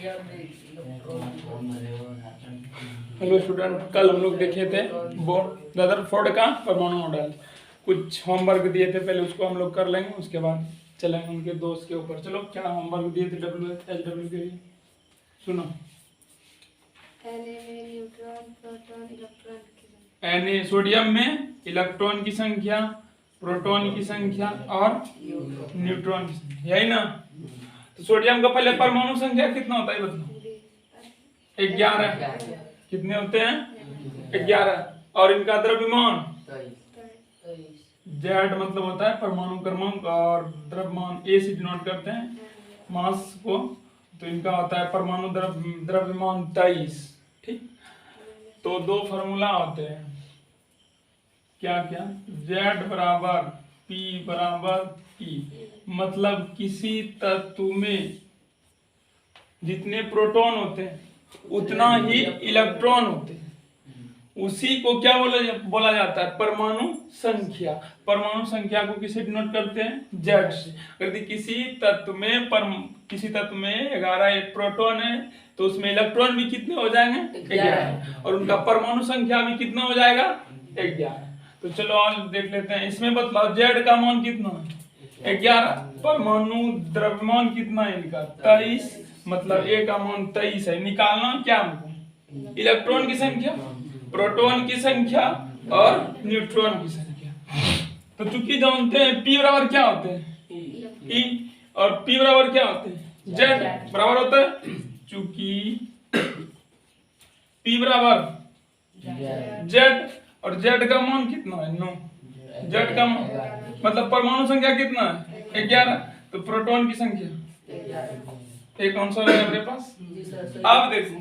Hello student, कल हम लोग देखे थे रदरफोर्ड का परमाणु मॉडल। कुछ होमवर्क दिए थे, पहले उसको हम लोग कर लेंगे, उसके बाद चलेंगे उनके दोस्त के ऊपर। चलो, क्या होमवर्क दिए थे WHW के लिए? सुनो। Na सोडियम में इलेक्ट्रॉन की संख्या, प्रोटॉन की संख्या और न्यूट्रॉन की संख्या, यही ना? तो सोडियम का पहले परमाणु संख्या कितना होता है बताओ? 11। कितने होते हैं? 11। और इनका द्रव्यमान Z मतलब होता है परमाणु क्रमांक, और द्रव्यमान A से डिनोट करते हैं मास को। तो इनका होता है परमाणु द्रव्यमान 23। ठीक, तो दो फॉर्मूला होते हैं, क्या क्या? Z बराबर P बराबर E, मतलब किसी तत्व में जितने प्रोटॉन होते हैं उतना ही इलेक्ट्रॉन होते हैं, उसी को क्या बोला जाता है? परमाणु संख्या। परमाणु संख्या को किसे डिनोट करते हैं? Z से। यदि किसी तत्व में 11 प्रोटॉन है तो उसमें इलेक्ट्रॉन भी कितने हो जाएंगे? 11, और उनका परमाणु संख्या भी कितना हो जाएगा? 11। तो चलो और देख लेते हैं। इसमें बतलाओ Z का मान कितना है? 11। परमाणु द्रव्यमान कितना है इनका? 23, मतलब A का मान 23 है। निकालना क्या हमको? इलेक्ट्रॉन की संख्या, प्रोटॉन की संख्या और न्यूट्रॉन की संख्या। तो चूंकि जानते हैं P बराबर क्या होते हैं? E, और P बराबर क्या होते हैं? Z बराबर होता है, चूंकि P बराबर Z और Z का मान कितना है? 9। Z का मान मतलब परमाणु संख्या कितना है? 11। तो प्रोटॉन की संख्या एक आंसर है मेरे पास। अब देखो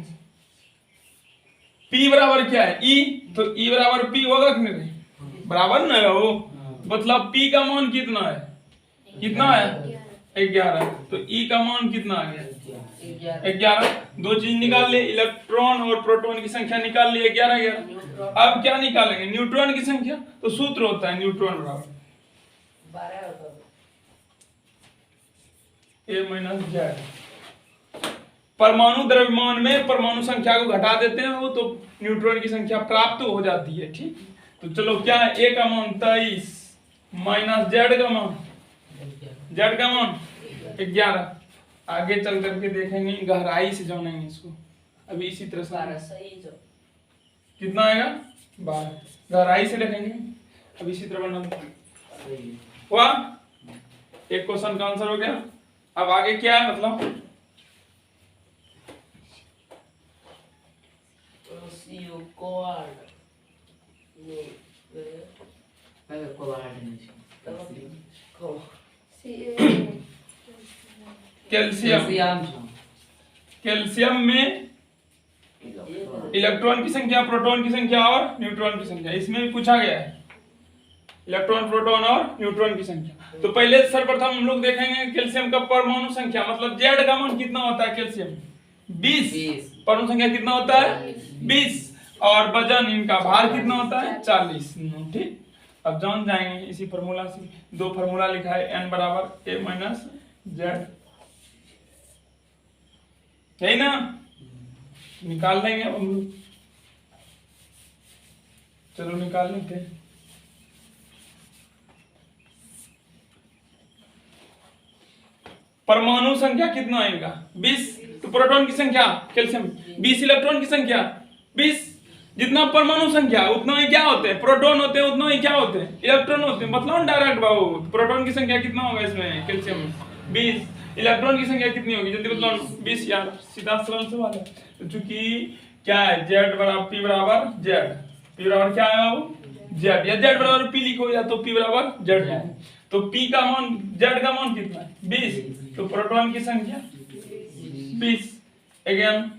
P बराबर क्या है? E, तो E बराबर P होगा कि नहीं? बराबर ना हो, मतलब P का मान कितना है? कितना है? 11। तो E का मान कितना आ गया? 11। दो चीज निकाल ले, इलेक्ट्रॉन और प्रोटॉन की संख्या निकाल ली, 11। अब क्या निकालेंगे? न्यूट्रॉन की संख्या। तो सूत्र होता है न्यूट्रॉन बराबर A - Z। परमाणु द्रव्यमान में परमाणु संख्या को घटा देते हैं वो, तो न्यूट्रॉन की संख्या प्राप्त हो जाती है। ठीक, तो चलो क्या है? A का मान 23 माइनस Z का मान 11। आगे चल करके देखेंगे, गहराई से जानेंगे इसको। अभी इसी तरह से कितना आएगा? 12। गहराई से देखेंगे, अभी इसी तरह बना हुआ। एक क्वेश्चन का आंसर हो गया। अब आगे क्या है मतलब? कैल्शियम में इलेक्ट्रॉन की संख्या, प्रोटॉन की संख्या और न्यूट्रॉन की संख्या, इसमें भी पूछा गया है इलेक्ट्रॉन, प्रोटॉन और न्यूट्रॉन की संख्या। तो पहले सर्वप्रथम हम लोग देखेंगे कैल्शियम का परमाणु संख्या, मतलब Z का मान कितना होता है? कैल्शियम 20। परमाणु संख्या कितना होता है? 20। और वजन इनका भार कितना होता है? 40। ठीक, अब जान जाएंगे इसी फॉर्मूला से। दो फॉर्मूला लिखा है, N बराबर A - Z, है ना? निकाल लेंगे अब हम लोग। चलो निकाल लेते हैं। परमाणु संख्या कितना है इनका? 20। तो प्रोटॉन की संख्या कैल्शियम 20, इलेक्ट्रॉन की संख्या 20। जितना परमाणु संख्या उतना ही क्या होते हैं? प्रोटॉन होते हैं, उतना ही क्या होते हैं? इलेक्ट्रॉन होते हैं। मतलब डायरेक्ट बाबू, प्रोटॉन की संख्या कितना होगा इसमें? कैल्शियम में 20। इलेक्ट्रॉन की संख्या कितनी होगी? जल्दी बताओ। 20 यार, सीधा सरल सवाल है। तो चूंकि क्या है? Z बराबर P बराबर Z। P बराबर क्या है बाबू? Z, या Z बराबर P लिखो, या तो P बराबर Z। तो P का मान, Z का मान कितना है? 20। तो प्रोटॉन की संख्या 20। अगेन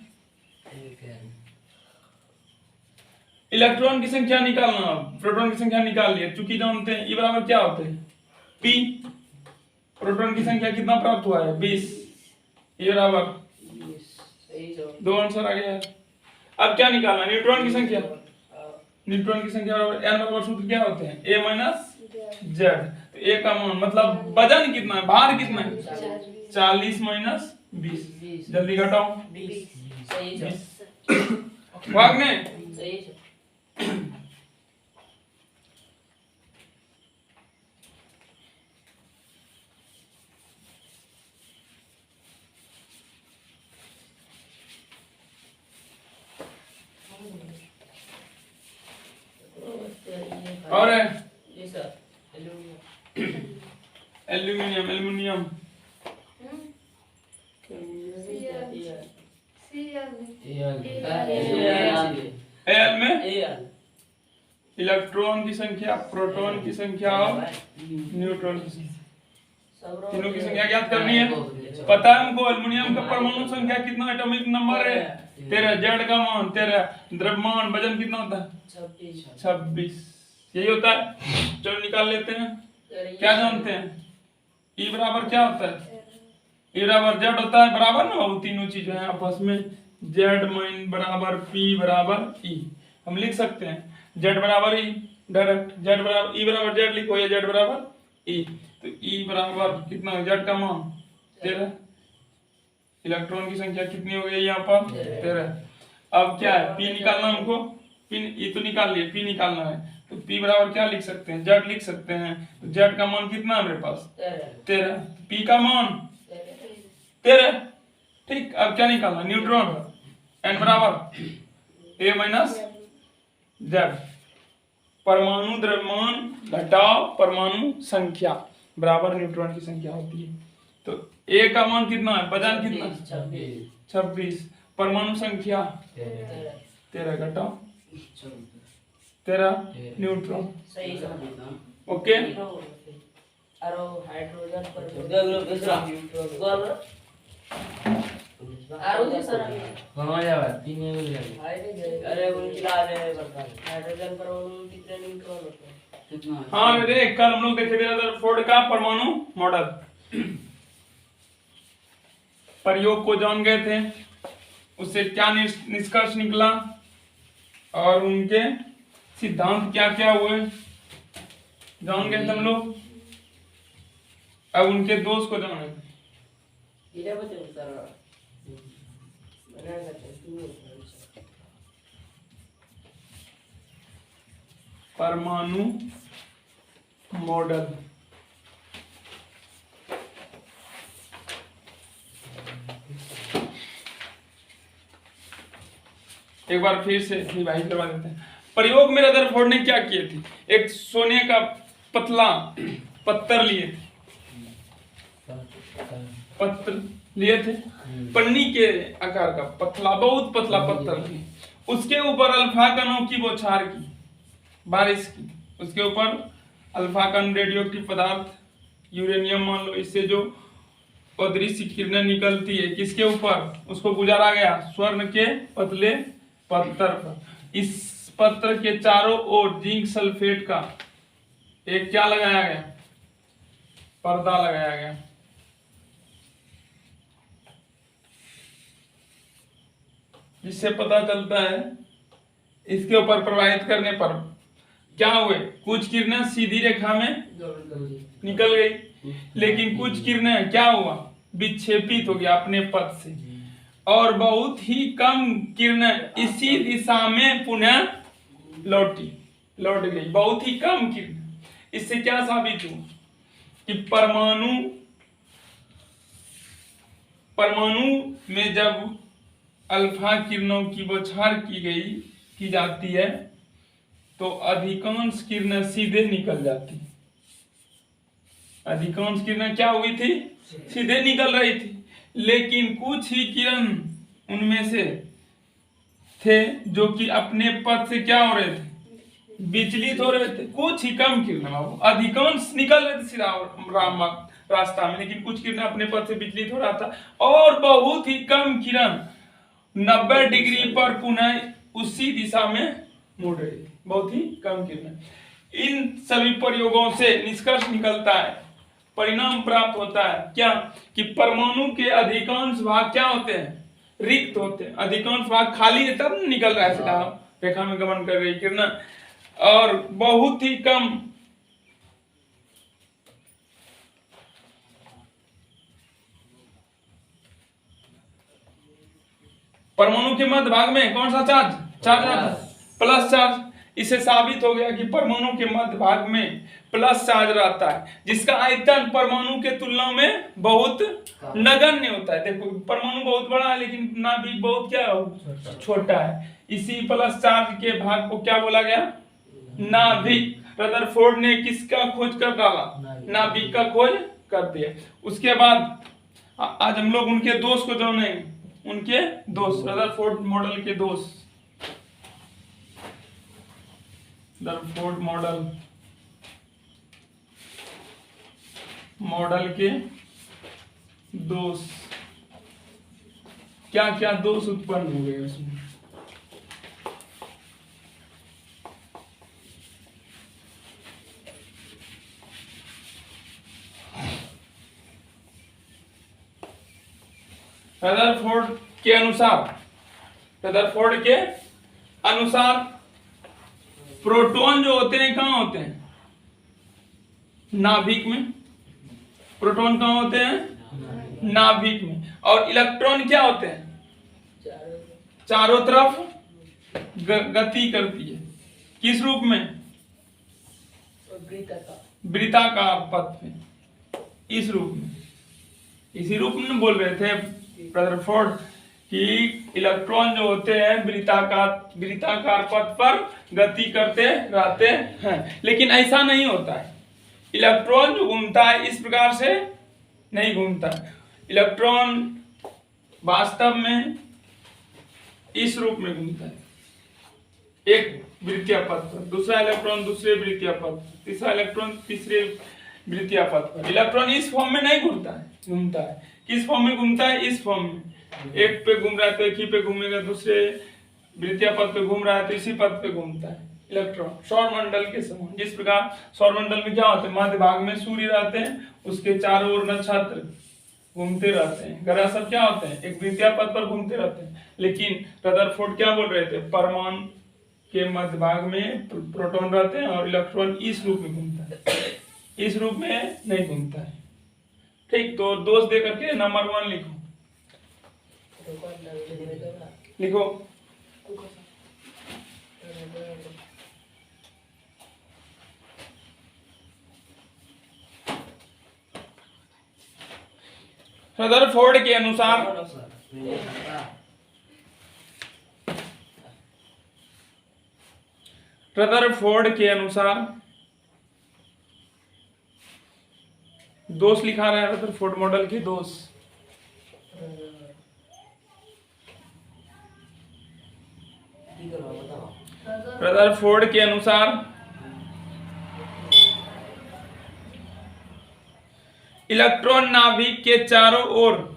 इलेक्ट्रॉन की संख्या निकालना, प्रोटॉन की संख्या निकाल लिया, चूंकि जानते हैं E बराबर क्या होते हैं? P। प्रोटॉन की संख्या कितना प्राप्त हुआ है? 20। E बराबर 2 आंसर आ गया है। अब क्या निकालना? न्यूट्रॉन की संख्या। न्यूट्रॉन की संख्या बराबर N बराबर सूत्र क्या होते हैं? A - Z। तो A का मान मतलब वजन कितना है? भार कितना है? 40 - 20। जल्दी घटाओ। 20 सही है। 20 भागने सही है। और है जी सर। एल्यूमिनियम एल्यूमिनियम एल में इलेक्ट्रॉन की संख्या, प्रोटॉन की संख्या और न्यूट्रॉन की संख्या, तीनों की संख्या ज्ञात करनी है। पता है हमको एल्यूमिनियम का परमाणु संख्या कितना, एटॉमिक नंबर है 13, जेड का मान 13, द्रव्यमान वजन कितना होता है 26। यही होता है। चलो निकाल लेते हैं। क्या जानते हैं ई बराबर क्या होता है, ई बराबर जेड होता है, बराबर ना वो तीनों चीजें हैं आपस में, जेड माइन बराबर पी बराबर ई। हम लिख सकते हैं जेड बराबर ई डायरेक्ट, जेड बराबर ई बराबर जेड लिखो या जेड बराबर ई। तो ई बराबर कितना, जेड का मान 13, इलेक्ट्रॉन की संख्या कितनी हो गई यहाँ पर 13। अब क्या है पी निकालना हमको, पी ई तो निकाल लिए, पी निकालना है। तो पी बराबर क्या लिख सकते हैं, जेड लिख सकते हैं। तो जेड का मान कितना है मेरे पास 13, पी का मान 13। ठीक, अब क्या निकालना, न्यूट्रॉन एन बराबर ए माइनस जेड, परमाणु द्रव्यमान घटाओ परमाणु संख्या बराबर न्यूट्रॉन की संख्या होती है। तो ए का मान कितना है, वजन कितना 26, परमाणु संख्या 13 घटाओ 13 न्यूट्रॉन। ओके हाइड्रोजन पर अरे उनकी लाज है बता हाइड्रोजन परमाणु कितने न्यूट्रॉन होते हैं। हाँ मेरे कल हम लोग देखे थे रदरफोर्ड का परमाणु मॉडल, प्रयोग को जान गए थे, उससे क्या निष्कर्ष निकला और उनके सिद्धांत क्या क्या हुए जान गए हम लोग। अब उनके दोष को जाने। परमाणु मॉडल एक बार फिर से रिवाइज करवा देते हैं। प्रयोग में रदरफोर्ड ने क्या किए थे, एक सोने का पतला पत्थर लिए थे, पत्थर लिए थे, पन्नी के आकार का पतला, बहुत पतला पत्थर लिए, उसके ऊपर अल्फा कणों की बौछार की, बारिश की, उसके ऊपर अल्फा कण रेडियोएक्टिव पदार्थ यूरेनियम मान लो, इससे जो अदृश्य किरणें निकलती है किसके ऊपर, उसको गुजारा गया स्वर्ण के पतले पत्थर पर। इस पत्थर के चारों ओर जिंक सल्फेट का एक क्या लगाया गया, पर्दा लगाया गया। जिससे पता चलता है इसके ऊपर प्रवाहित करने पर क्या हुए, कुछ किरणें सीधी रेखा में निकल गई, लेकिन कुछ किरणें क्या हुआ, विक्षेपित हो गया अपने पथ से, और बहुत ही कम किरणें इसी दिशा में पुनः लौट गई, बहुत ही कम किरणें। इससे क्या साबित हुआ कि परमाणु में जब अल्फा किरणों की बौछार की जाती है तो अधिकांश किरणें सीधे निकल जाती, अधिकांश किरणें क्या हुई थी, सीधे निकल रही थी, लेकिन कुछ ही किरण उनमें से थे जो कि अपने पथ से क्या हो रहे थे, विचलित हो रहे थे। कुछ ही कम किरण, अधिकांश निकल रहे थे सीधा रास्ता में, लेकिन कुछ किरण अपने पथ से विचलित हो रहा था, और बहुत ही कम किरण 90 डिग्री पर पुनः उसी दिशा में मुड़ रही थी, बहुत ही कम किरण। इन सभी प्रयोगों से निष्कर्ष निकलता है, परिणाम प्राप्त होता है क्या, कि परमाणु के अधिकांश भाग क्या होते हैं, रिक्त होते हैं, अधिकांश भाग खाली है तब निकल रहा है सीधा रेखा में गमन कर रही किरण, और बहुत ही कम परमाणु के मध्य भाग में कौन सा चार्ज चार्ज रहता है, प्लस चार्ज। इसे साबित हो गया कि परमाणु के मध्य भाग में प्लस चार्ज रहता है, जिसका आयतन परमाणु के तुलना में बहुत नगण्य होता है। देखो परमाणु बहुत बड़ा है लेकिन नाभिक बहुत क्या छोटा है, इसी प्लस चार्ज के भाग को क्या बोला गया, नाभिक। रदरफोर्ड ने किसका खोज कर डाला, नाभिक का खोज कर दिया। उसके बाद आज हम लोग उनके दोष को जानेंगे, उनके दोष, रदरफोर्ड मॉडल के दोष, रदरफोर्ड मॉडल के दोष। क्या क्या दोष उत्पन्न हो गए उसमें। रदरफोर्ड के अनुसार प्रोटॉन जो होते हैं कहाँ होते हैं, नाभिक में। प्रोटॉन कहाँ होते हैं, नाभिक में। और इलेक्ट्रॉन क्या होते हैं, चारों तरफ गति करती है। किस रूप में, वृत्ताकार पथ में, इस रूप में। इसी रूप में बोल रहे थे रदरफोर्ड कि इलेक्ट्रॉन जो होते हैं वृत्ताकार पथ पर गति करते रहते हैं, लेकिन ऐसा नहीं होता है। इलेक्ट्रॉन जो घूमता है इस प्रकार से नहीं घूमता है। इलेक्ट्रॉन वास्तव में इस रूप में घूमता है, एक वृत्तीय पथ पर, दूसरा इलेक्ट्रॉन दूसरे वृत्तीय पथ पर, तीसरा इलेक्ट्रॉन तीसरे वृत्तीय पथ पर। इलेक्ट्रॉन इस फॉर्म में नहीं घूमता है। किस फॉर्म में घूमता है, इस फॉर्म में। एक पे घूम रहा है तो एक ही पे घूमेगा, दूसरे वृत्तीय पथ पे घूम रहा है तो इसी पथ पे घूमता है इलेक्ट्रॉन। सौरमंडल के समान, जिस प्रकार सौरमंडल में क्या होते हैं, मध्य भाग में सूर्य रहते हैं, उसके चारों ओर नक्षत्र घूमते रहते हैं, ग्रह सब क्या होते हैं, एक वृत्तीय पथ पर घूमते रहते हैं। लेकिन रदरफोर्ड क्या बोल रहे थे, परमाणु के मध्य भाग में प्रोटॉन रहते हैं और इलेक्ट्रॉन इस रूप में घूमता है, इस रूप में नहीं घूमता है। ठीक, तो दोष दे करके नंबर 1 लिखो। रदरफोर्ड के अनुसार दोष लिखा रहा है रदरफोर्ड मॉडल के दोष। रदरफोर्ड के अनुसार इलेक्ट्रॉन नाभिक के चारों ओर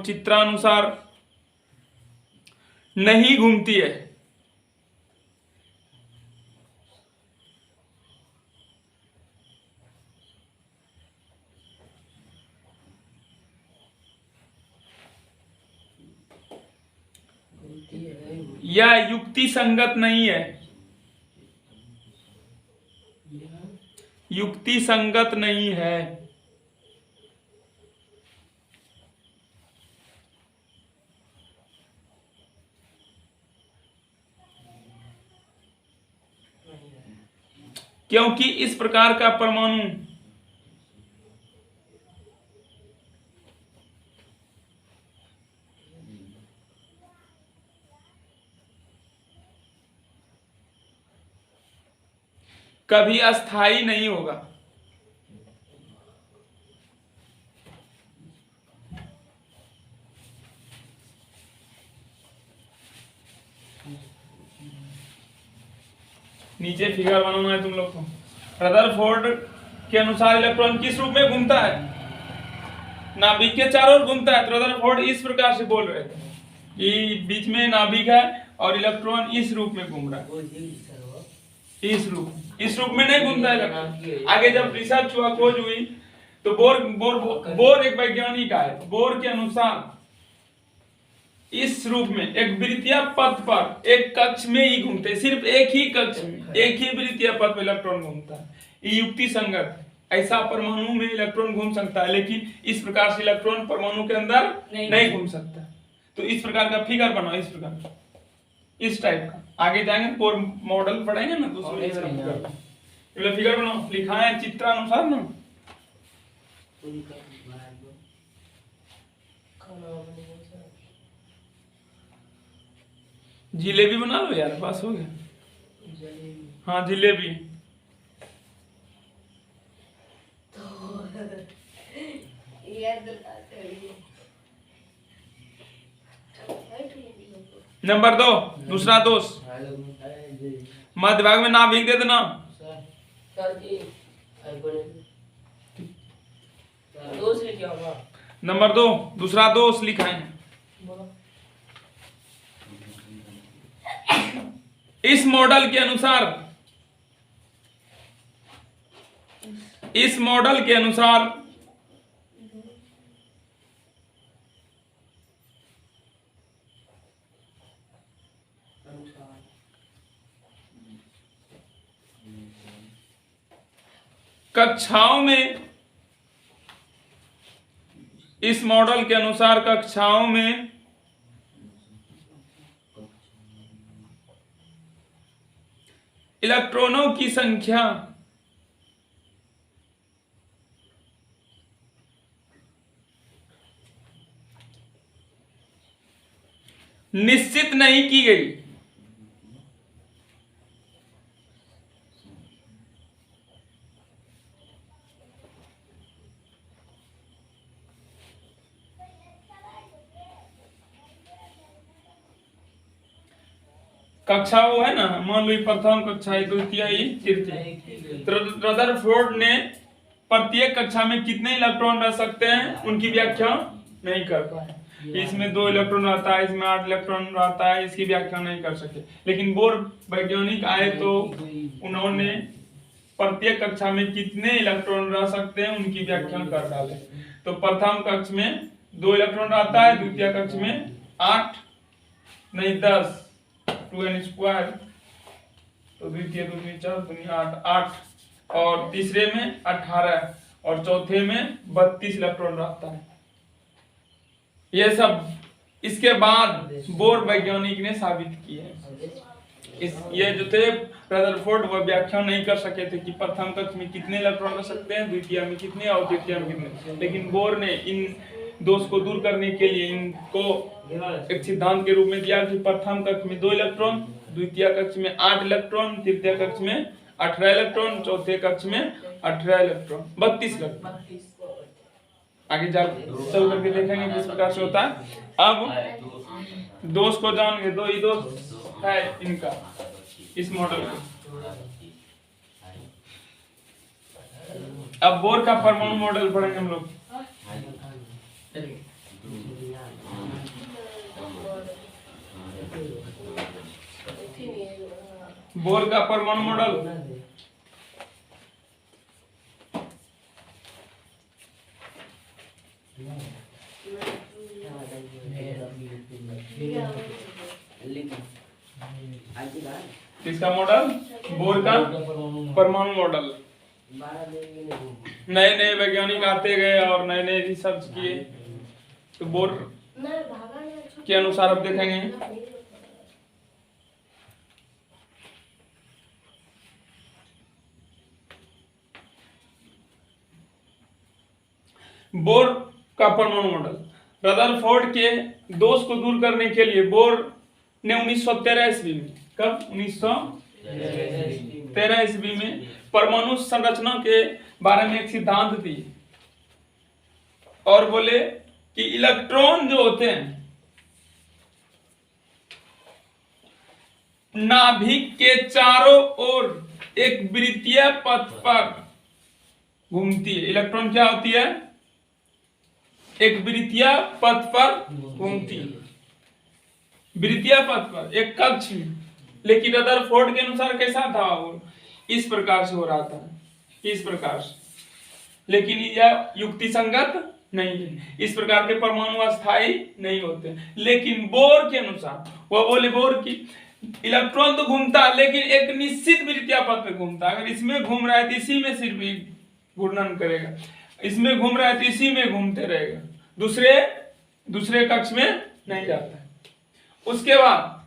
चित्रानुसार नहीं घूमती है। यह युक्ति संगत नहीं है, युक्ति संगत नहीं है। क्योंकि इस प्रकार का परमाणु कभी अस्थायी नहीं होगा। नीचे फिगर बनाना है तुम लोग को। रदरफोर्ड के अनुसार इलेक्ट्रॉन किस रूप में घूमता है, नाभिक के चारों ओर घूमता है। तो रदरफोर्ड इस प्रकार से बोल रहे थे कि बीच में नाभिक है और इलेक्ट्रॉन इस रूप में घूम रहा है। इस रूप में नहीं घूमता है। आगे जब रिसर्च हुआ, खोज हुई, तो बोर एक वैज्ञानिक आए। बोर के अनुसार इस रूप में एक वृत्तीय पथ पर एक कक्ष में ही घूमते, सिर्फ एक ही कक्ष में एक ही वृत्तीय पथ पर इलेक्ट्रॉन घूमता है। ये युक्ति संगत है। ऐसा परमाणु में इलेक्ट्रॉन घूम सकता है, लेकिन इस प्रकार से इलेक्ट्रॉन परमाणु के अंदर नहीं घूम सकता। तो इस प्रकार का फिगर बनाओ, इस प्रकार, इस टाइप का। आगे जाएंगे बोर मॉडल पढ़ेंगे ना, तो उसमें इसका फिगर बनाओ, लिखा है चित्रानुसार ना। जिलेबी बना लो यार, बस हो गया। हाँ जिलेबी। नंबर 2, दूसरा दोष, मध्य भाग में नाभिक दे देना। नंबर 2, दूसरा दोष लिखा है। इस मॉडल के अनुसार कक्षाओं में, इस मॉडल के अनुसार कक्षाओं में इलेक्ट्रॉनों की संख्या निश्चित नहीं की गई। कक्षा वो है ना, मान लो प्रथम कक्षा, द्वितीय, तृतीय। रदरफोर्ड ने प्रत्येक कक्षा में कितने इलेक्ट्रॉन रह सकते हैं उनकी व्याख्या नहीं कर पाए। इसमें 2 इलेक्ट्रॉन रहता है, इसमें 8 इलेक्ट्रॉन रहता है, इसकी व्याख्या नहीं कर सके। लेकिन बोर वैज्ञानिक आए तो उन्होंने प्रत्येक कक्षा में कितने इलेक्ट्रॉन रह सकते हैं उनकी व्याख्या कर डाले। तो प्रथम कक्ष में 2 इलेक्ट्रॉन रहता है, द्वितीय कक्ष में 8 नहीं 10, 2n स्क्वायर, तो द्वितीय 2 4 2 8, और तीसरे में 18 और चौथे में 32 इलेक्ट्रॉन रहता है। ये सब इसके बाद बोर वैज्ञानिक ने साबित किए। ये जो थे रदरफोर्ड वो व्याख्या नहीं कर सके थे कि प्रथम कक्ष में कितने इलेक्ट्रॉन रह सकते हैं, द्वितीय में कितने और तृतीय में कितने। लेकिन बोर ने इन दोष को दूर करने के लिए इनको एक सिद्धांत के रूप में दिया कि प्रथम कक्ष में 2 इलेक्ट्रॉन, द्वितीय कक्ष में 8 इलेक्ट्रॉन, तृतीय कक्ष में 18 इलेक्ट्रॉन, चौथे कक्ष में 18 इलेक्ट्रॉन, 32 इलेक्ट्रॉन। आगे चल करके देखेंगे किस प्रकार से होता है। अब दोष को जान गए, 2 ही दोष है इनका इस मॉडल का। अब बोर का परमाणु मॉडल पढ़ेंगे हम लोग। बोर का परमाणु मॉडल किसका मॉडल? बोर का परमाणु मॉडल। नए नए वैज्ञानिक आते गए और नए नए रिसर्च किए, तो बोर के अनुसार अब देखेंगे। बोर का परमाणु मॉडल। रदरफोर्ड के दोष को दूर करने के लिए बोर ने 1913 ईस्वी में, कब 1913 ईस्वी में परमाणु संरचना के बारे में एक सिद्धांत दिए और बोले कि इलेक्ट्रॉन जो होते हैं नाभिक के चारों ओर एक वृत्तीय पथ पर घूमती है। इलेक्ट्रॉन क्या होती है? एक वृत्तीय पथ पर घूमती है, वृत्तीय पथ पर एक कक्ष में। लेकिन रदरफोर्ड के अनुसार कैसा था वो, इस प्रकार से हो रहा था, इस प्रकार से। लेकिन यह युक्ति संगत नहीं है, इस प्रकार के परमाणु अस्थायी नहीं होते। लेकिन बोर के अनुसार, वह बोले बोर की इलेक्ट्रॉन तो घूमता है लेकिन एक निश्चित वृत्तीय पथ पे घूमता है। अगर इसमें घूम रहा है तो इसी में सिर्फ ही घूर्णन करेगा, इसमें घूम रहा है तो इसी में घूमते रहेगा, दूसरे कक्ष में नहीं जाता है। उसके बाद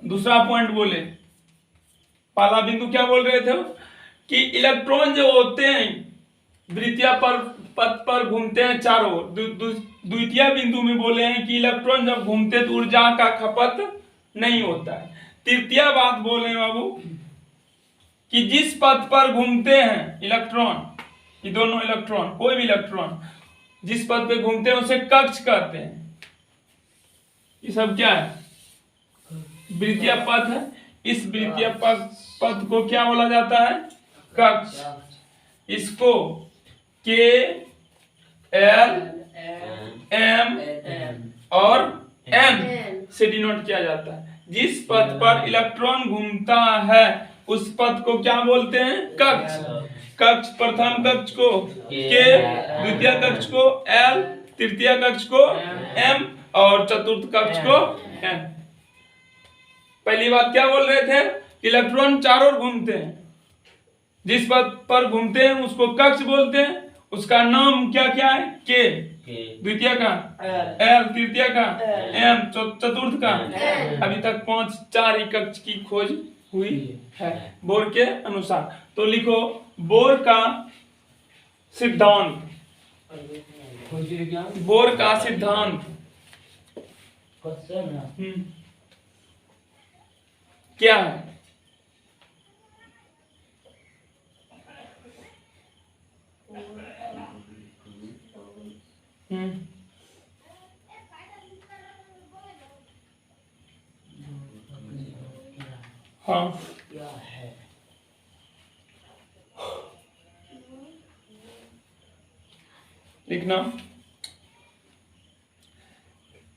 दूसरा पॉइंट बोले, पहला बिंदु क्या बोल रहे थे कि इलेक्ट्रॉन जो होते हैं वृत्तीय पथ पर घूमते हैं चारों ओर। द्वितीय बिंदु में बोले हैं कि इलेक्ट्रॉन जब घूमते तो ऊर्जा का खपत नहीं होता है। तृतीय बात बोले बाबू कि जिस पथ पर घूमते हैं इलेक्ट्रॉन, ये दोनों इलेक्ट्रॉन, कोई भी इलेक्ट्रॉन जिस पथ पे घूमते हैं उसे कक्ष कहते हैं। ये सब क्या है, वृत्तीय पथ है। इस वृत्तीय पथ को क्या बोला जाता है, कक्ष। इसको के एल एम और एन से डिनोट किया जाता है। जिस पथ पर इलेक्ट्रॉन घूमता है उस पथ को क्या बोलते हैं, कक्ष। कक्ष प्रथम कक्ष को के, द्वितीय कक्ष को एल, तृतीय कक्ष को एम और चतुर्थ कक्ष को एन। पहली बात क्या बोल रहे थे, इलेक्ट्रॉन चारों ओर घूमते हैं, जिस पथ पर घूमते हैं उसको कक्ष बोलते हैं। उसका नाम क्या क्या है, के, द्वितीय का एल, तृतीय का एम, चतुर्थ का। अभी तक 4 ही कक्ष की खोज हुई है बोर के अनुसार। तो लिखो बोर का सिद्धांत, बोर का सिद्धांत क्या है। हाँ क्या है, लिखना।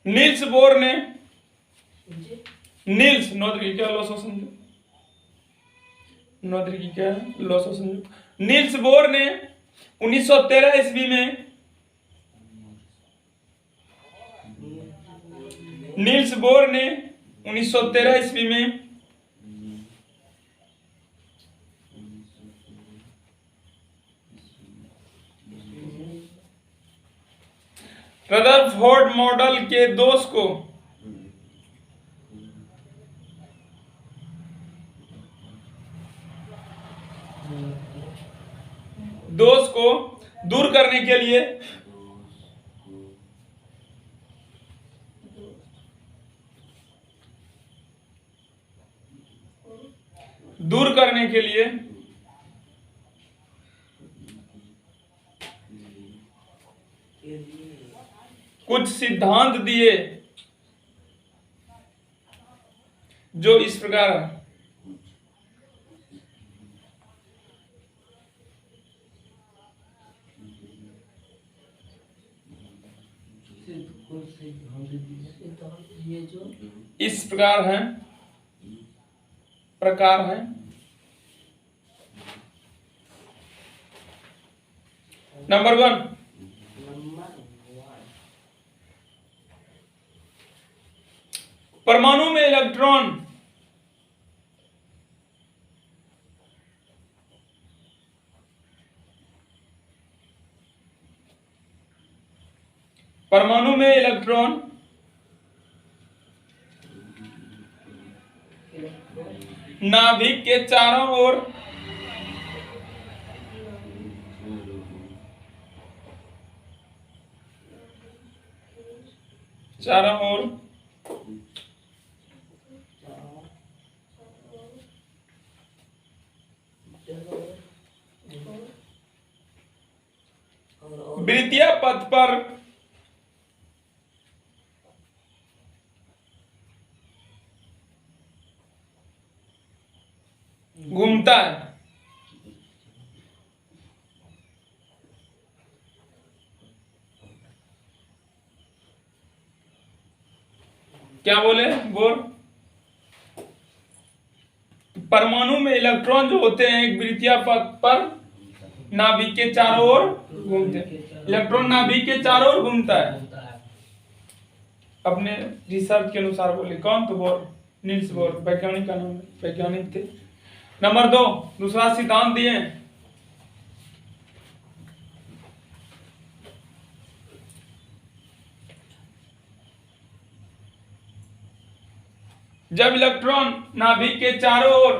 नील्स बोर ने, नील्स नौद्री क्या लॉसो समझो, नौद्री की क्या लॉसो समझो। नील्स बोर ने 1913 ईस्वी में, नील्स बोर ने 1913 ईस्वी में रदरफोर्ड मॉडल के दोष को दूर करने के लिए कुछ सिद्धांत दिए जो इस प्रकार है। इस प्रकार है, प्रकार है। नंबर 1, परमाणु में इलेक्ट्रॉन नाभिक के चारों ओर वृत्तीय पथ पर घूमता है। क्या बोले बोर? परमाणु में इलेक्ट्रॉन जो होते हैं एक वृत्तीय पथ पर नाभिक के चारों ओर घूमते हैं। इलेक्ट्रॉन नाभिक के चारों ओर घूमता है। अपने रिसर्च के अनुसार बोले। कौन? तो बोर, नील्स बोर, वैज्ञानिक का नाम है, वैज्ञानिक थे। नंबर 2 दूसरा सिद्धांत दिए, जब इलेक्ट्रॉन नाभिक के चारों ओर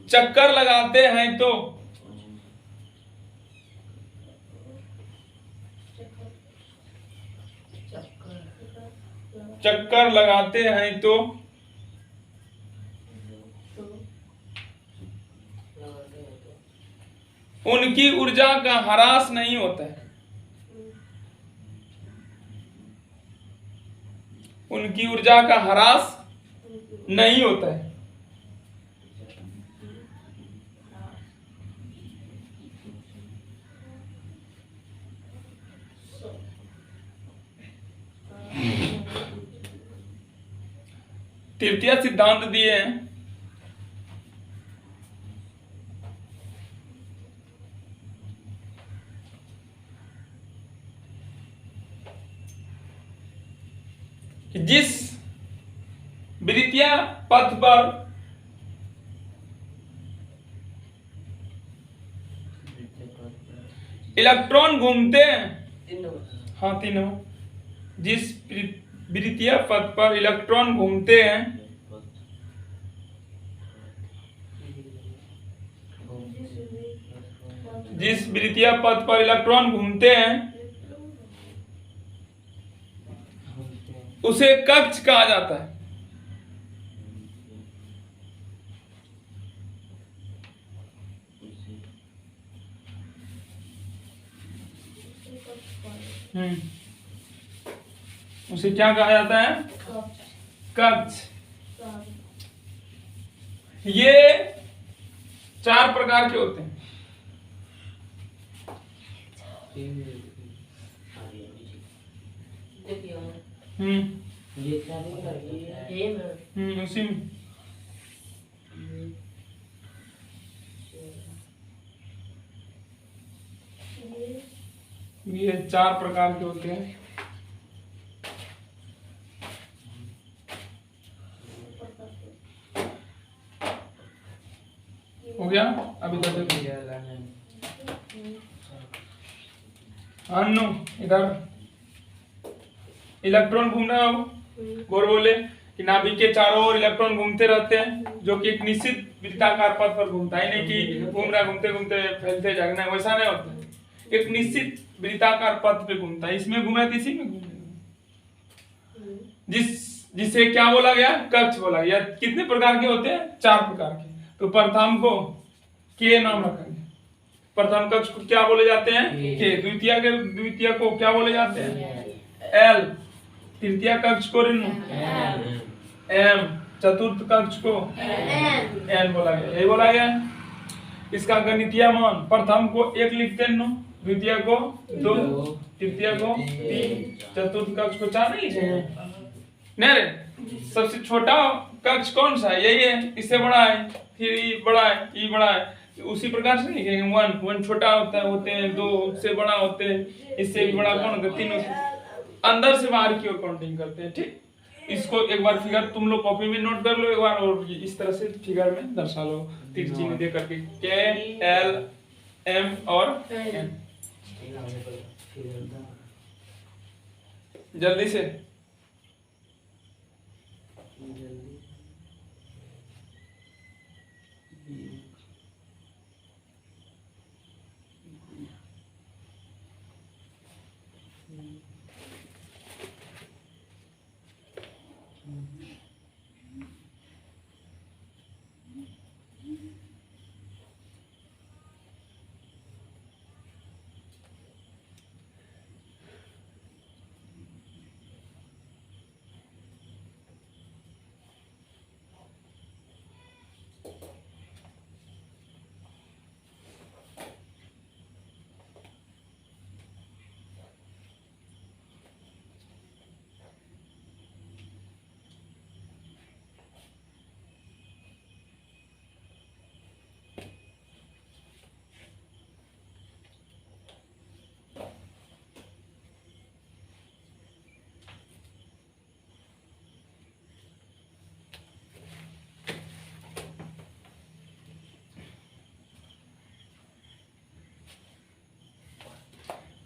चक्कर लगाते हैं तो उनकी ऊर्जा का ह्रास नहीं होता है। उनकी ऊर्जा का ह्रास नहीं होता है। तृतीय सिद्धांत दिए हैं, कि जिस वृत्तीय पथ पर इलेक्ट्रॉन घूमते हैं, हाँ 3 जिस वृत्तीय पथ पर इलेक्ट्रॉन घूमते हैं उसे कक्ष कहा जाता है। उसे क्या कहा जाता है? कक्ष। ये 4 प्रकार के होते हैं। उसी में ये 4 प्रकार के होते हैं। हो गया? अभी तक अन्नू इधर इलेक्ट्रॉन घूम रहा हो। गौर बोले कि नाभिक के चारों ओर इलेक्ट्रॉन घूमते रहते हैं, जो कि एक निश्चित वृत्ताकार पथ पर घूमता है। नहीं कि घूम रहा घूमते घूमते फैलते जागना, वैसा नहीं होता है। एक निश्चित वृत्ताकार पथ पे घूमता है। इसमें घूम रहा है, इसी में घूमेगा। जिसे क्या बोला गया? कक्ष बोला गया। कितने प्रकार के होते हैं? 4 प्रकार के। तो प्रथम को के नाम रखेंगे। प्रथम कक्ष को क्या बोले जाते हैं? के। द्वितीय को क्या बोले जाते हैं? एल। तृतीय कक्ष को एम। चतुर्थ कक्ष को एन बोला गया। यही बोला गया। इसका गणितीय मान प्रथम को 1 लिखते हैं, द्वितीय को 2, तृतीय को 3, चतुर्थ कक्ष को 4 नहीं लिखेंगे। नहीं रे, सबसे छोटा कक्ष कौन सा है? यही है। इससे बड़ा है, फिर ई बड़ा है, ई बड़ा है। उसी प्रकार से नहीं लिखेंगे। 1 छोटा होते हैं, 2 उससे बड़ा होते हैं, इससे भी बड़ा कौन होता है? 3 अंदर से बाहर की ओर काउंटिंग करते हैं। ठीक, इसको एक बार फिगर तुम लोग कॉपी में नोट कर लो एक बार, और इस तरह से फिगर में दर्शा लो तिरछी दे करके। के, एल, एम और एन। जल्दी से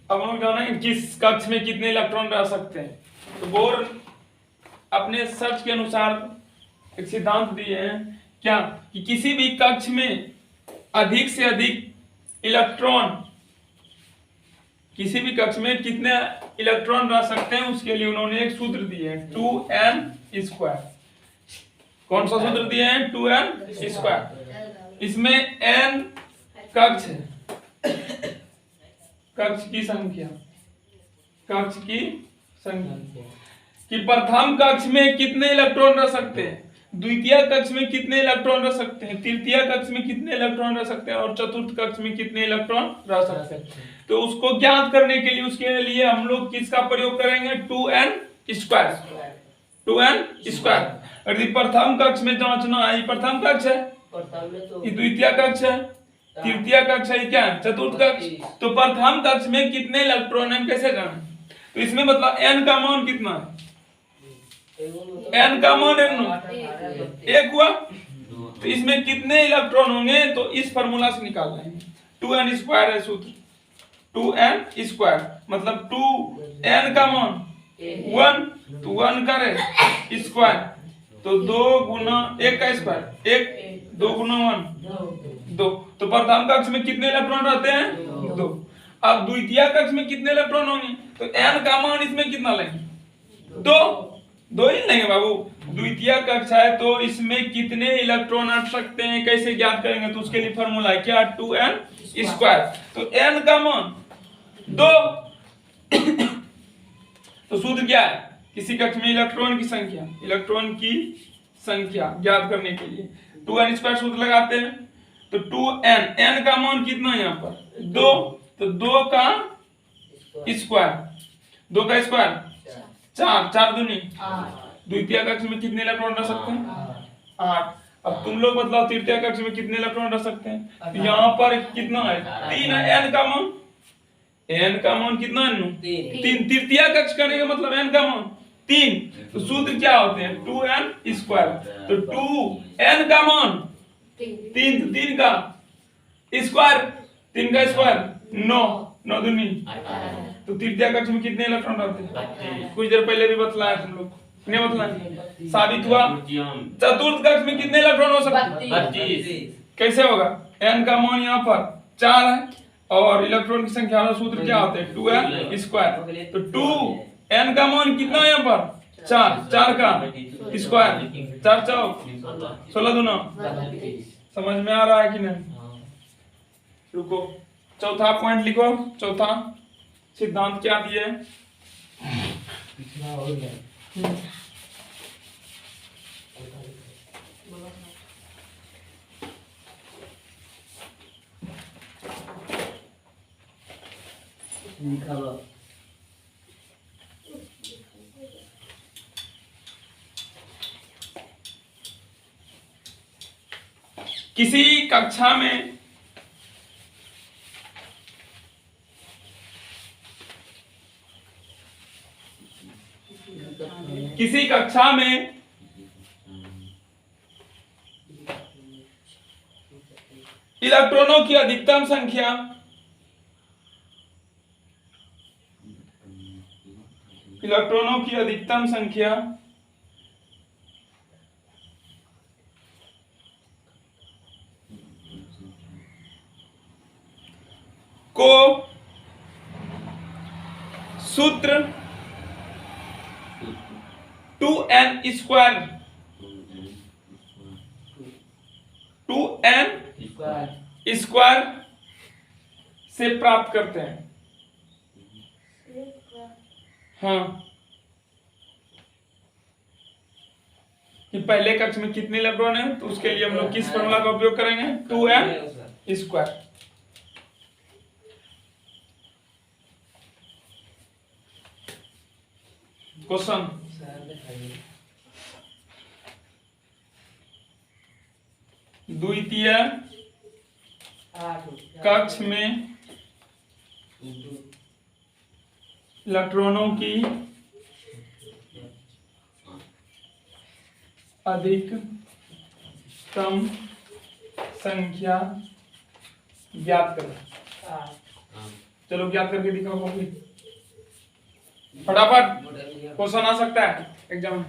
अब हम लोग जाना है किस कक्ष में कितने इलेक्ट्रॉन रह सकते हैं। तो बोर अपने सर्च के अनुसार एक सिद्धांत दिए हैं क्या कि किसी भी कक्ष में अधिक से अधिक इलेक्ट्रॉन, किसी भी कक्ष में कितने इलेक्ट्रॉन रह सकते हैं उसके लिए उन्होंने एक सूत्र दिए हैं 2n²। कौन सा सूत्र दिए हैं 2n²। इसमें n कक्ष है, कक्ष की संख्या, कक्ष की संख्या कि प्रथम कक्ष में कितने इलेक्ट्रॉन रह सकते हैं, द्वितीय कक्ष में कितने इलेक्ट्रॉन रह सकते हैं, तृतीय कक्ष में कितने इलेक्ट्रॉन रह सकते हैं और चतुर्थ कक्ष में कितने इलेक्ट्रॉन रह सकते हैं। तो उसको ज्ञात करने के लिए उसके लिए हम लोग किसका प्रयोग करेंगे 2n²। 2n²। यदि प्रथम कक्ष में जांचना है, प्रथम कक्ष है, ये द्वितीय कक्ष है, तृतीय कक्ष है, क्या चतुर्थ कक्ष। तो प्रथम कक्ष में कितने इलेक्ट्रॉन है कैसे जाने। तो इसमें मतलब n का मान कितना है, n का मान एक हुआ। तो इसमें कितने इलेक्ट्रॉन होंगे तो इस फार्मूला से निकाल लेंगे 2n² है सूत्र 2n² मतलब 2n का मान 1 तो 1 करे स्क्वायर तो 2 गुना 1 का स्क्वायर 1 2 गुना 1 2। तो प्रथम कक्ष में कितने इलेक्ट्रॉन रहते हैं 2। अब द्वितीय कक्ष में कितने इलेक्ट्रॉन होंगे तो n का मान इसमें कितना लेंगे 2 ही लेंगे बाबू। द्वितीय कक्ष है तो इसमें कितने इलेक्ट्रॉन आ सकते हैं कैसे ज्ञात करेंगे तो उसके लिए फार्मूला है क्या 2n²। तो n का मान 2 तो सूत्र क्या है किसी कक्ष में इलेक्ट्रॉन की संख्या, इलेक्ट्रॉन की संख्या ज्ञात करने के लिए 2n² सूत्र लगाते हैं। तो 2n का मान कितना है यहाँ पर 2 तो 2 का स्क्वायर 2 का स्क्वायर 4 4 दूनी 8। द्वितीय कक्ष में कितने इलेक्ट्रॉन रह सकते हैं 8। अब तुम लोग बताओ तृतीय कक्ष में कितने इलेक्ट्रॉन रह सकते हैं। तो यहाँ पर कितना है 3 है। n का मान कितना है 3। तृतीय कक्ष करने का मतलब n का मान 3। तो सूत्र क्या होते हैं 2n²। तो 2n का मान 3 3 का स्क्वायर 3 का स्क्वायर 9 9 दूनी। तो तृतीय कक्ष में कितने इलेक्ट्रॉन रहते हैं कुछ देर पहले भी बतलाया तुम लोग नहीं बतलाया साबित हुआ। चतुर्थ कक्ष में कितने इलेक्ट्रॉन हो सकते हैं 25। कैसे होगा n का मान यहाँ पर 4 है और इलेक्ट्रॉन की संख्या का सूत्र क्या होता है 2n²। तो 2n का मान कितना है यहाँ पर 4 4 का स्क्वायर 4 चौक 16 दूना। समझ में आ रहा है कि नहीं। रुको चौथा पॉइंट लिखो। चौथा सिद्धांत क्या दिए किसी कक्षा में इलेक्ट्रॉनों की अधिकतम संख्या को सूत्र 2n² से प्राप्त करते हैं। हाँ कि पहले कक्ष में कितने इलेक्ट्रॉन है तो उसके लिए हम लोग किस फॉर्मूला का उपयोग करेंगे 2n²। क्वेश्चन द्वितीय कक्ष में इलेक्ट्रॉनों की अधिकतम संख्या ज्ञात करें। चलो याद करके दिखाओ होगी फटाफट, क्वेश्चन आ सकता है एग्जाम में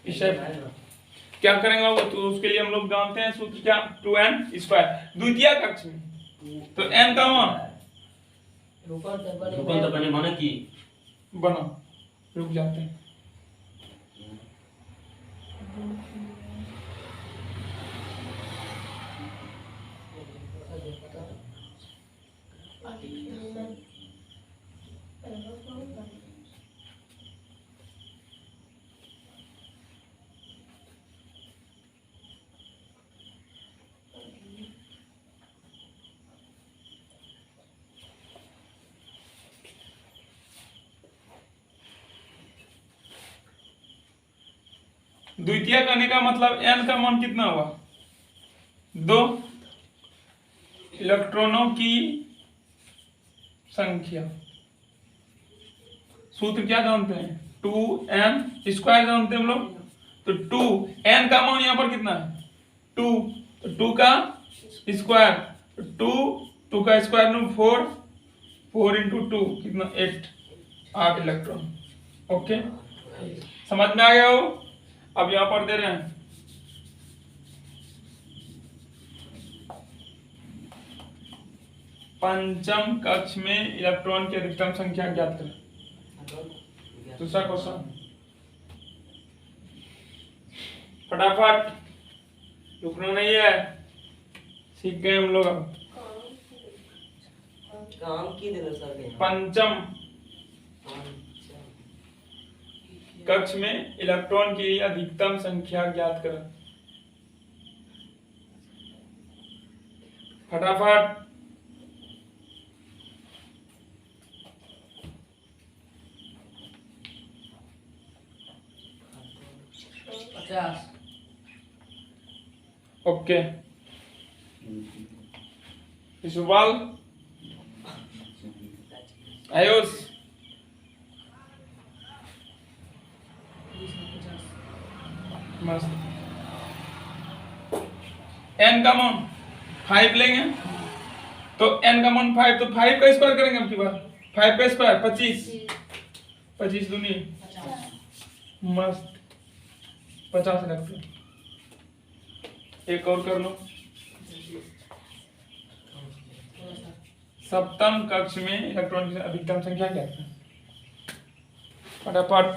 इस टाइप का। क्या करेंगे वो तो उसके लिए हम लोग जानते हैं सूत्र क्या, 2n²। द्वितीय कक्ष में तो n का मान रूपांतर बने माने की बना, रुक जाते हैं। द्वितीय करने का मतलब n का मान कितना हुआ, 2 इलेक्ट्रॉनों की संख्या। सूत्र क्या जानते हैं, 2n² जानते हैं हम लोग। तो 2n का मान यहाँ पर कितना है 2, तो 2 का स्क्वायर, 2 का स्क्वायर में 4, 4 इंटू 2 कितना 8 इलेक्ट्रॉन। ओके समझ में आ गया हो। अब यहां पर दे रहे हैं पंचम कक्ष में इलेक्ट्रॉन की अधिकतम संख्या ज्ञात करें। दूसरा क्वेश्चन फटाफट, रुकना नहीं है, सीख गए हम लोग। अब काम की देना सर पंचम कक्ष में इलेक्ट्रॉन की अधिकतम संख्या ज्ञात करें। फटाफट, ओके इशुबाल आयुष मस्त। n का मान 5 लेंगे तो n का मान 5, तो 5 का स्क्वायर करेंगे अब की बार, 5 का स्क्वायर 25, 25 दूनी मस्त 50 रखते। एक और कर लो, सप्तम कक्ष में इलेक्ट्रॉन की अधिकतम संख्या क्या है, फटाफट।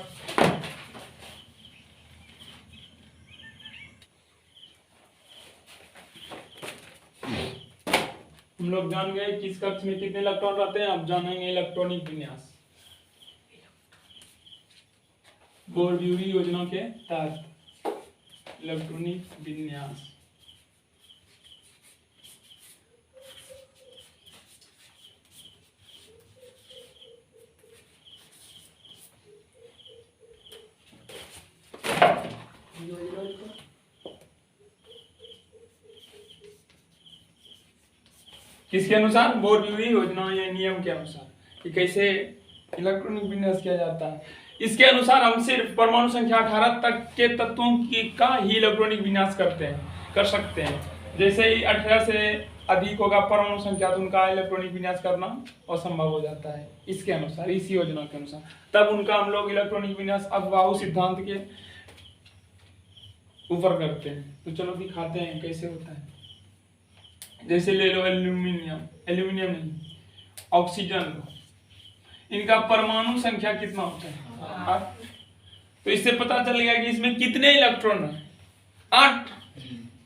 हम लोग जान गए किस कक्ष में कितने इलेक्ट्रॉन रहते हैं। अब जानेंगे इलेक्ट्रॉनिक विन्यास, बोर-ब्यूरी योजना के तहत इलेक्ट्रॉनिक विन्यास। किसके अनुसार, बोर-ब्यूरी योजना या नियम के अनुसार कि कैसे इलेक्ट्रॉनिक विन्यास किया जाता है। इसके अनुसार हम सिर्फ परमाणु संख्या 18 तक के तत्वों की का ही इलेक्ट्रॉनिक विन्यास कर सकते हैं। जैसे ही 18 से अधिक होगा परमाणु संख्या तो उनका इलेक्ट्रॉनिक विन्यास करना असंभव हो जाता है। इसके अनुसार, इस योजना के अनुसार, तब उनका हम लोग इलेक्ट्रॉनिक विन्यास अफबाहु सिद्धांत के ऊपर करते हैं। तो चलो दिखाते हैं कैसे होता है। जैसे ले लो एल्यूमिनियम नहीं, ऑक्सीजन लो, इनका परमाणु संख्या कितना होता है 8। तो इससे पता चलेगा कि इसमें कितने इलेक्ट्रॉन है, 8।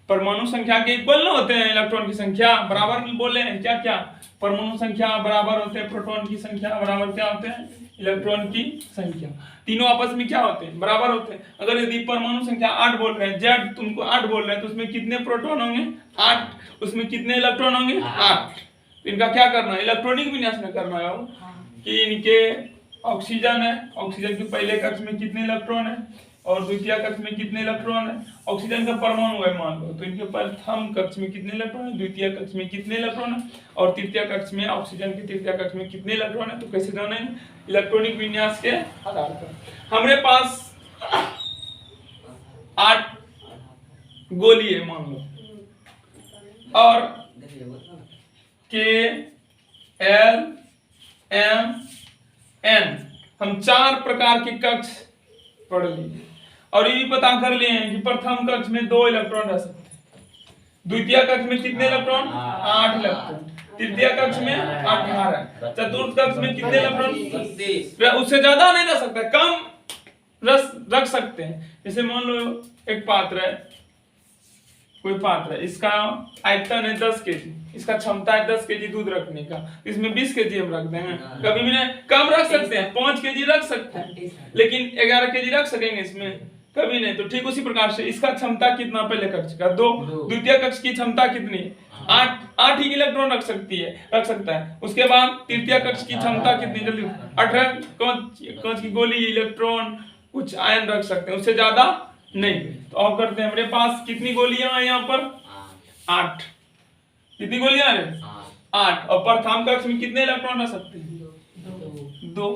परमाणु संख्या के इक्वल ना होते हैं इलेक्ट्रॉन की संख्या, बराबर में बोले हैं क्या क्या, परमाणु संख्या बराबर होते हैं प्रोटॉन की संख्या बराबर क्या होते हैं इलेक्ट्रॉन की संख्या। तीनों आपस में क्या होते हैं, बराबर होते हैं। अगर यदि परमाणु संख्या 8 बोल रहे हैं, जेड तुमको 8 बोल रहे हैं, तो उसमें कितने प्रोटॉन होंगे 8, उसमें कितने इलेक्ट्रॉन होंगे 8। तो इनका क्या करना है, इलेक्ट्रॉनिक विन्यास में करना है कि इनके ऑक्सीजन है, ऑक्सीजन के पहले कक्ष में कितने इलेक्ट्रॉन है और द्वितीय कक्ष में कितने इलेक्ट्रॉन है। ऑक्सीजन का परमाणु है मान लो, तो इनके प्रथम कक्ष में कितने इलेक्ट्रॉन है, द्वितीय कक्ष में कितने इलेक्ट्रॉन है और तृतीय कक्ष में, ऑक्सीजन के तृतीय कक्ष में कितने इलेक्ट्रॉन है। तो कैसे जानेंगे, इलेक्ट्रॉनिक विन्यास के आधार पर। हमारे पास 8 गोली है मान लो, और K L एम एन, हम 4 प्रकार के कक्ष पढ़ लिए और ये भी पता कर लिए हैं कि प्रथम कक्ष में 2 इलेक्ट्रॉन रह सकते हैं, द्वितीय कक्ष में कितने इलेक्ट्रॉन, 8 इलेक्ट्रॉन, तृतीय कक्ष में 18, चतुर्थ कक्ष में कितने इलेक्ट्रॉन, 32, उससे ज्यादा नहीं रह सकता, कम रख सकते हैं। जैसे मान लो एक पात्र है, कोई पात्र है, इसका आयतन है 10 केजी, इसका क्षमता है 10 केजी दूध रखने का, इसमें 20 केजी हम रख देंगे, कभी भी नहीं, कम रख सकते हैं, 5 केजी रख सकते हैं, लेकिन 11 केजी रख सकेंगे इसमें, कभी नहीं। तो ठीक उसी प्रकार से इसका क्षमता कितना, पहले कक्ष का 2, द्वितीय कक्ष की क्षमता कितनी, 8 ही इलेक्ट्रॉन रख सकता है। उसके बाद तृतीय कक्ष की क्षमता कितनी, जल्दी 18 कांच की गोली, इलेक्ट्रॉन, कुछ आयन रख सकते हैं, उससे ज्यादा नहीं। तो अब करते हैं, हमारे पास कितनी गोलियां हैं यहाँ पर, 8, कितनी गोलियां हैं, 8, और प्रथम कक्ष में कितने इलेक्ट्रॉन रख सकते हैं, 2।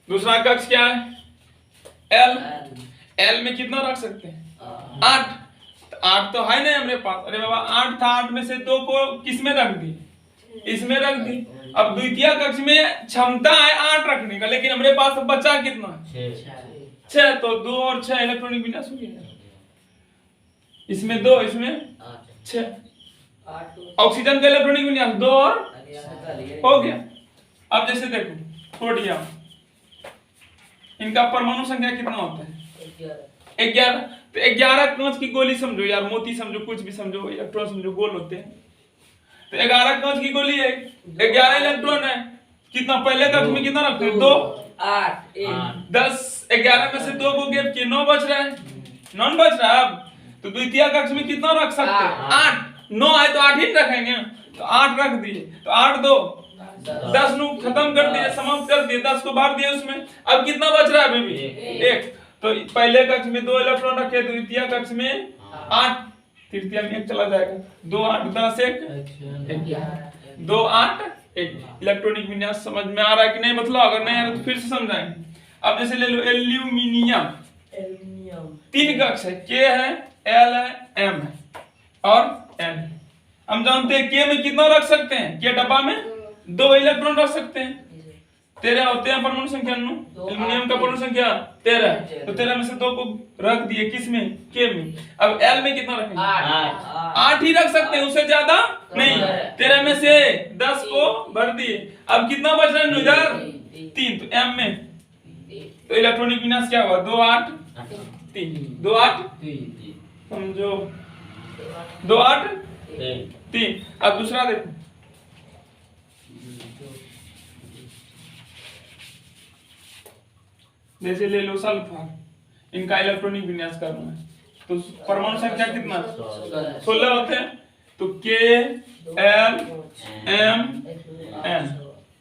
दूसरा कक्ष क्या है, एल में कितना रख सकते हैं, 8, 8 तो है नहीं हमारे पास, अरे बाबा 8 था, 8 में से 2 को किसमें रख दी, इसमें रख दी। अब द्वितीय कक्ष में क्षमता है 8 रखने का, लेकिन हमारे पास बचा कितना, 6, तो 2 और 6 इलेक्ट्रॉनिक विन्यास हो गया, इसमें 2, इसमें 6, ऑक्सीजन का इलेक्ट्रॉनिक विन्यास 2 और हो गया। अब जैसे देखो सोडियम, इनका परमाणु संख्या कितना होता है, 11, तो 11 कांच की गोली समझो यार, मोती समझो, कुछ भी समझो, इलेक्ट्रॉन समझो, गोल होते हैं, तो 11 कांच की गोली है, 11 इलेक्ट्रॉन है, कितना पहले कक्ष में कितना रखते हैं, 2, 8, 10, 11 में से 2 को गैप किए, 9 बच रहा है, 9 बच रहा है। अब तो द्वितीय कक्ष में कितना रख सकते हैं, 8, 9 है तो 8 ही रखेंगे, तो 8 रख दिए, तो 8 2 10 नु खत्म कर दिए, समाप्त कर दिए, 10 को बांट दिए उसमें। अब कितना बच रहा है अभी भी, 1, तो पहले कक्ष में 2 इलेक्ट्रॉन रखे, द्वितीय कक्ष में 8, तृतीय में 1 चला जाएगा, 2 8 10 1 11, 2 8 1। इलेक्ट्रॉनिक विन्यास समझ में आ रहा है कि नहीं, मतलब अगर नहीं आ रहा तो फिर से समझाएंगे। अब जैसे ले लो एल्यूमिनियम, 3 कक्ष है, के है, एल है, एम है और एन। हम जानते हैं के में कितना रख सकते हैं, के डब्बा में 2 इलेक्ट्रॉन रख सकते हैं, 13 होते हैं परमाणु संख्या, एल्यूमिनियम का परमाणु संख्या 13, तो 13 में से 2 को रख दिए, किसमें, के में। अब एल में कितना रखेंगे, 8 ही रख सकते हैं, उससे ज्यादा नहीं, 13 में से 10 को भर दिए, अब कितना बच रहा है इधर, 3, तो एम में, तो इलेक्ट्रॉनिक विन्यास क्या हुआ, 2 8 3, 2 8 समझो, 2 8 3। अब दूसरा देखो, जैसे ले लो सल्फर, इनका इलेक्ट्रॉनिक विन्यास करना है, तो परमाणु संख्या कितना, 16 होते हैं, तो के एल एम एन,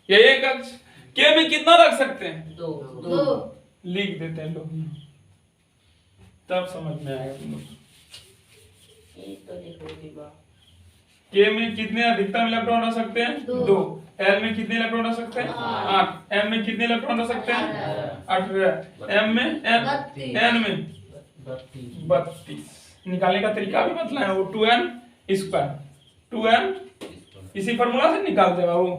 ये एक कक्ष, के में कितना रख सकते हैं, 2 लिख देते हैं लोग, तब समझ में आएगा तुम लोग। के में कितने अधिकतम इलेक्ट्रॉन रख सकते हैं, 2, एल में कितने इलेक्ट्रॉन रख सकते हैं, 8, एम में कितने इलेक्ट्रॉन रख सकते हैं, 18, एम में एन में 32। निकालने का तरीका भी मतलब है, वो 2n स्क्वायर, 2n इसी फार्मूला से निकालते हैं बाबू।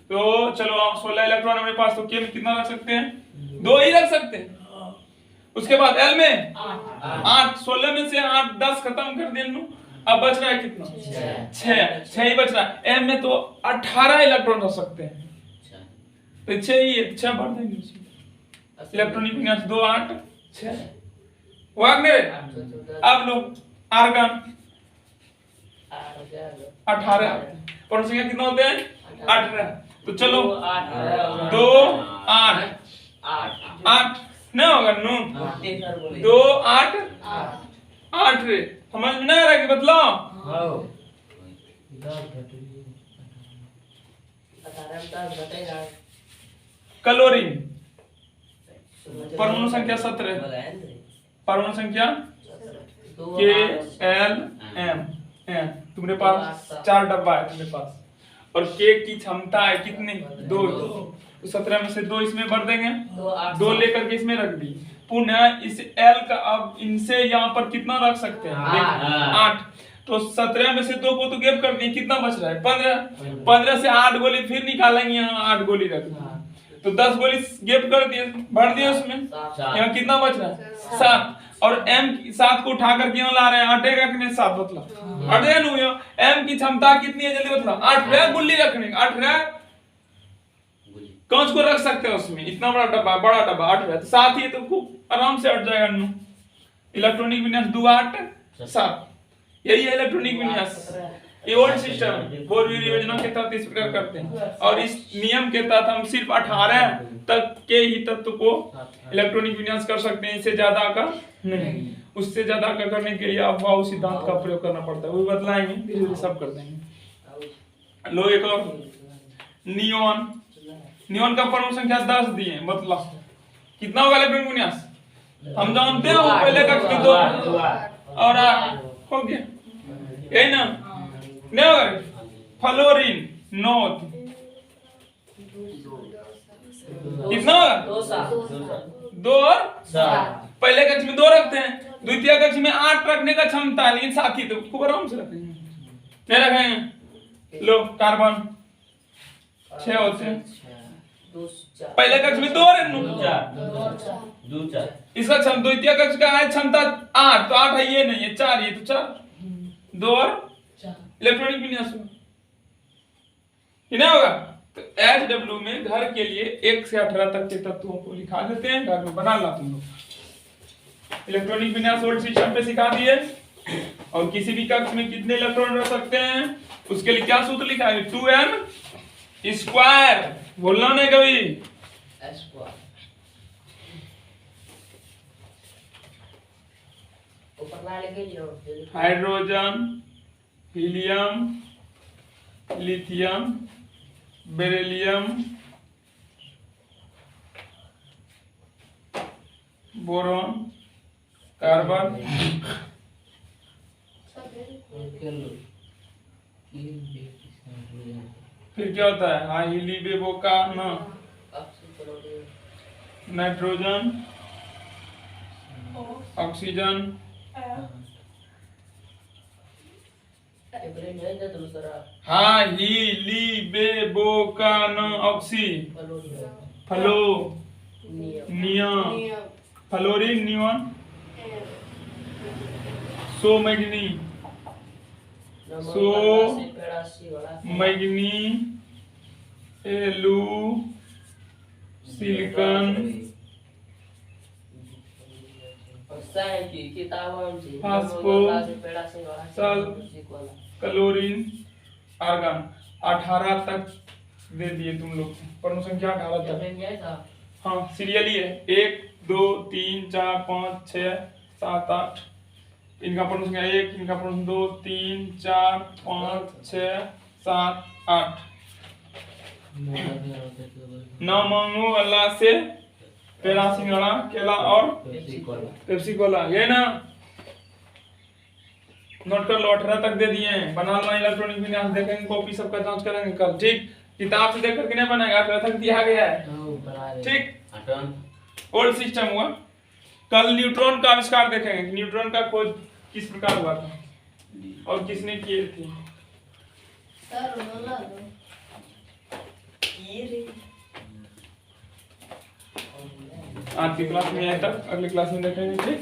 तो चलो 16 इलेक्ट्रॉन हमारे पास, तो के में कितना रख सकते हैं, 2 ही रख सकते हैं। उसके बाद एल में 8, 16 में से 8 10 खत्म कर दिए, अब बच रहा है कितना, 6 ही बच रहा है। एम में तो 18 इलेक्ट्रॉन रख सकते हैं, तो 6 ही है, 6 भर देंगे इलेक्ट्रॉनिक विन्यास, 2 8 6 वागनर। अब लो आर्गन, 18 परमाणु संख्या कितना होते हैं, 18, तो चलो 2 8 8 नहीं होगा, 2 8 8 रे, समझ में नहीं आ रहा कि बतलाओ, क्लोरीन परमाणु संख्या 17, परमाणु संख्या के एल एम एन, तुम्हारे पास 4 डब्बा है तुम्हारे पास, और के की क्षमता है कितनी, 2, तो 17 में से 2 इसमें भर देंगे, 2 लेकर के इसमें रख दी, पुनः इस एल का अब इनसे यहाँ पर कितना रख सकते हैं, 8, तो 17 में से 2 को तो गैप कर दिए, कितना बच रहा है 15। 15 से 8 गोली फिर निकालेंगे, यहाँ 8 गोली रख दी तो 10 गोली गैप कर दिए, भर दिए उसमें। यहाँ कितना बच रहा है 7, और M 7 को उठा कर क्यों ला रहे हैं, अटेगा कि नहीं 7 मतलब अटे नहीं। M की क्षमता कितनी है जल्दी बता, 8 गुल्ली रखने का, 8 कांच को रख सकते हैं उसमें, इतना बड़ा डब्बा, बड़ा डब्बा 8 है तो 7 ही तो खूब आराम से हट जाएगा नु। इलेक्ट्रॉनिक विन्यास 2 8 7, यही है इलेक्ट्रॉनिक विन्यास। ये ओल्ड सिस्टम 4V योजना के तहत इस प्रकार करते हैं, और इस नियम के तहत हम सिर्फ 18 तक के ही तत्व को इलेक्ट्रॉनिक विन्यास कर सकते हैं, इससे ज्यादा का नहीं। उससे ज्यादा का करने के लिए अफवाह सिद्धांत का प्रयोग करना पड़ता है, वो बतलाएंगे धीरे धीरे सब कर देंगे। लो एक और नियॉन, नियॉन का परमाणु संख्या 10 दिए, मतलब कितना होगा इलेक्ट्रॉनिक विन्यास हम जानते हैं, पहले का 2 और 8 हो गया, यही ना नहीं होगा। फ्लोरीन 9 कितना होगा 2 और 7, पहले कक्ष में 2 रखते हैं, द्वितीय कक्ष में 8 रखने का क्षमता है, लेकिन साथी तो खूब आराम से रखेंगे, नहीं रखेंगे। लो कार्बन 6 होते हैं, पहले कक्ष में 2 और 4, इसका क्षमता द्वितीय कक्ष का है क्षमता 8, तो 8 है ये नहीं है 4, ये तो 4 2 और इलेक्ट्रॉनिक विन्यास नहीं होगा। तो HW में घर के लिए 1 से 18 तक के तत्वों को लिखा देते हैं, घर में बना ला तुम लोग। इलेक्ट्रॉनिक विन्यास ओल्ड सिस्टम पे सिखा दिए, और किसी भी कक्ष में कितने इलेक्ट्रॉन रह सकते हैं उसके लिए क्या सूत्र लिखा है 2m², बोलना नहीं कभी hydrogen, helium, lithium, beryllium, boron, carbon, फिर क्या होता है हाइलीबेबोका ना, नाइट्रोजन, ऑक्सीजन, हाइलीबेबोकान ऑक्सी, फ्लोनियम, फ्लोरीन नियॉन, सो मैग्नी, एलू सिलिकॉन, फास्फो, क्लोरीन, आर्गन। 18 तक दे दिए तुम लोग, परमाणु संख्या 18 तक। हाँ सीरियली है 1 2 3 4 5 6 7 8, इनका परमाणु संख्या 1, इनका परमाणु 2 3 4 5 6 7 8। 9 मांगो अल्लाह से, पेड़ा सिंघाड़ा केला और पेप्सी कोला, ये ना नोट कर लो। 18 तक दे दिए हैं, बना लो इलेक्ट्रॉनिक विन्यास, देखेंगे कॉपी सबका जांच करेंगे कल, ठीक। किताब से देख करके नहीं बनाएगा, 18 तक दिया गया है, ठीक। ओल्ड सिस्टम हुआ। कल न्यूट्रॉन का आविष्कार देखेंगे, न्यूट्रॉन का खोज किस प्रकार हुआ था और किसने किए थे। आज की क्लास में आए तक, अगली क्लास में देखेंगे, ठीक।